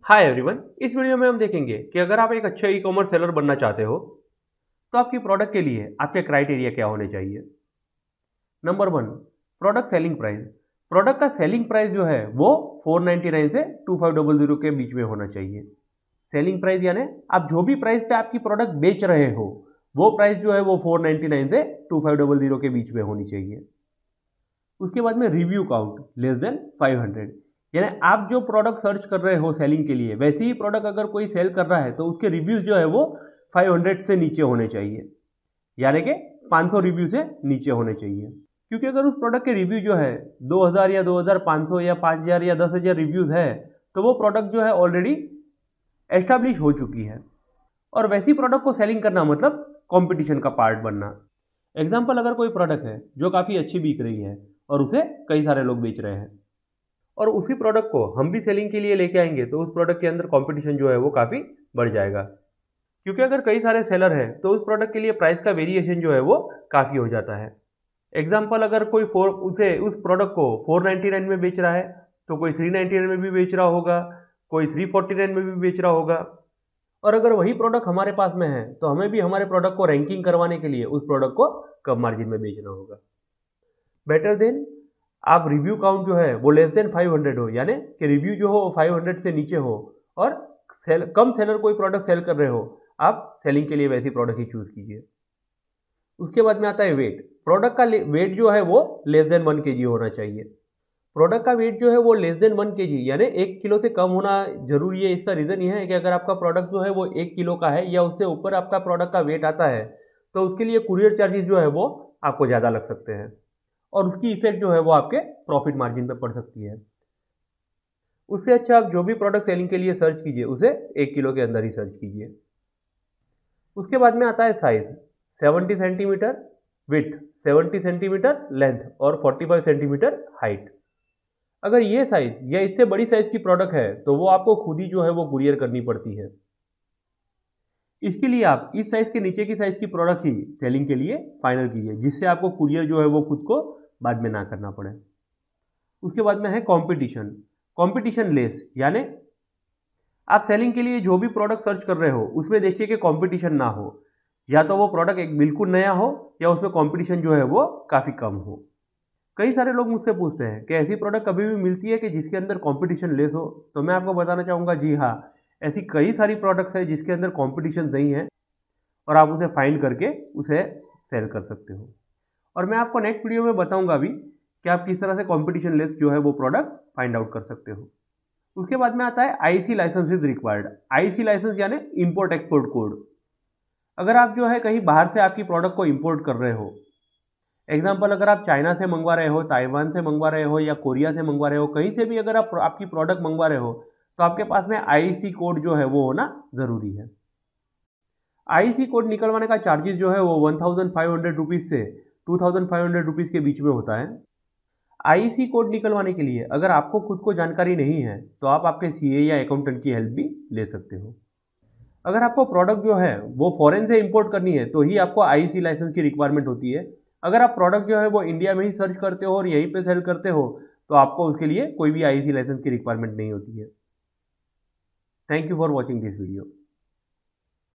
Hi everyone, इस video में हम देखेंगे कि अगर आप एक अच्छे ई कॉमर्स सेलर बनना चाहते हो तो आपकी प्रोडक्ट के लिए आपके क्राइटेरिया क्या होने चाहिए। Number one, product selling price. Product का सेलिंग प्राइस जो है वो 499 से 2500 के बीच में होना चाहिए। सेलिंग प्राइस यानी आप जो भी प्राइस पे आपकी प्रोडक्ट बेच रहे हो वो प्राइस जो है वो 499 से 2500 के बीच में होनी चाहिए। उसके बाद में रिव्यू काउंट लेस देन 500, यानी आप जो प्रोडक्ट सर्च कर रहे हो सेलिंग के लिए वैसे ही प्रोडक्ट अगर कोई सेल कर रहा है तो उसके रिव्यूज जो है वो 500 से नीचे होने चाहिए, यानी कि 500 रिव्यू से नीचे होने चाहिए। क्योंकि अगर उस प्रोडक्ट के रिव्यू जो है 2000 या 2500 या 5000 या 10,000 रिव्यूज है तो वो प्रोडक्ट जो है ऑलरेडी एस्टैब्लिश हो चुकी है। और वैसी प्रोडक्ट को सेलिंग करना मतलब कंपटीशन का पार्ट बनना। एग्जाम्पल, अगर कोई प्रोडक्ट है जो काफ़ी अच्छी बिक रही है और उसे कई सारे लोग बेच रहे हैं और उसी प्रोडक्ट को हम भी सेलिंग के लिए लेके आएंगे तो उस प्रोडक्ट के अंदर कंपटीशन जो है वो काफ़ी बढ़ जाएगा। क्योंकि अगर कई सारे सेलर हैं तो उस प्रोडक्ट के लिए प्राइस का वेरिएशन जो है वो काफ़ी हो जाता है। एग्जाम्पल, अगर कोई उस प्रोडक्ट को 499 में बेच रहा है तो कोई 399 में भी बेच रहा होगा, कोई 349 में भी बेच रहा होगा। और अगर वही प्रोडक्ट हमारे पास में है तो हमें भी हमारे प्रोडक्ट को रैंकिंग करवाने के लिए उस प्रोडक्ट को कम मार्जिन में बेचना होगा। बेटर देन आप रिव्यू काउंट जो है वो लेस देन 500 हो, यानी कि रिव्यू जो हो 500 से नीचे हो और कम सेलर कोई प्रोडक्ट सेल कर रहे हो, आप सेलिंग के लिए वैसी प्रोडक्ट ही चूज कीजिए। उसके बाद में आता है वेट। प्रोडक्ट का वेट जो है वो लेस देन 1 kg होना चाहिए। प्रोडक्ट का वेट जो है वो लेस देन 1 kg यानी 1 किलो से कम होना जरूरी है। इसका रीज़न यह है कि अगर आपका प्रोडक्ट जो है वो 1 किलो का है या उससे ऊपर आपका प्रोडक्ट का वेट आता है तो उसके लिए कुरियर चार्जेस जो है वो आपको ज़्यादा लग सकते हैं और उसकी इफेक्ट जो है वो आपके प्रॉफिट मार्जिन पर पड़ सकती है। उससे अच्छा आप जो भी प्रोडक्ट सेलिंग के लिए सर्च कीजिए उसे 1 किलो के अंदर ही सर्च कीजिए। उसके बाद में आता है size. 70 centimetre with, 70 centimetre length और 45 सेंटीमीटर हाइट। अगर ये साइज या इससे बड़ी साइज की प्रोडक्ट है तो वो आपको खुद ही जो है वो कुरियर करनी पड़ती है। इसके लिए आप इस साइज के नीचे की साइज की प्रोडक्ट ही सेलिंग के लिए फाइनल कीजिए, जिससे आपको कुरियर जो है वो खुद को बाद में ना करना पड़े। उसके बाद में है कंपटीशन। कंपटीशन लेस, यानी आप सेलिंग के लिए जो भी प्रोडक्ट सर्च कर रहे हो उसमें देखिए कि कंपटीशन ना हो, या तो वो प्रोडक्ट एक बिल्कुल नया हो या उसमें कंपटीशन जो है वो काफ़ी कम हो। कई सारे लोग मुझसे पूछते हैं कि ऐसी प्रोडक्ट कभी भी मिलती है कि जिसके अंदर कंपटीशन लेस हो, तो मैं आपको बताना चाहूँगा जी हाँ, ऐसी कई सारी प्रोडक्ट्स है जिसके अंदर कंपटीशन नहीं है और आप उसे फाइंड करके उसे सेल कर सकते हो। और मैं आपको नेक्स्ट वीडियो में बताऊंगा भी कि आप किस तरह से कंपटीशन लेस जो है वो प्रोडक्ट फाइंड आउट कर सकते हो। उसके बाद में आता है IEC licence is required. IEC licence यानी इंपोर्ट एक्सपोर्ट कोड। अगर आप जो है कहीं बाहर से आपकी प्रोडक्ट को इंपोर्ट कर रहे हो, एग्जाम्पल अगर आप चाइना से मंगवा रहे हो, ताइवान से मंगवा रहे हो या कोरिया से मंगवा रहे हो, कहीं से भी अगर आप आपकी प्रोडक्ट मंगवा रहे हो तो आपके पास में आईसी कोड जो है वो होना ज़रूरी है। आईसी कोड निकलवाने का चार्जेस जो है वो 1500 रुपीज़ से 2500 रुपीज़ के बीच में होता है। आईसी कोड निकलवाने के लिए अगर आपको खुद को जानकारी नहीं है तो आप आपके सीए या अकाउंटेंट की हेल्प भी ले सकते हो। अगर आपको प्रोडक्ट जो है वो फॉरेन से इंपोर्ट करनी है तो ही आपको आईसी लाइसेंस की रिक्वायरमेंट होती है। अगर आप प्रोडक्ट जो है वो इंडिया में ही सर्च करते हो और यहीं पे सेल करते हो तो आपको उसके लिए कोई भी आईसी लाइसेंस की रिक्वायरमेंट नहीं होती है। Thank you for watching this video.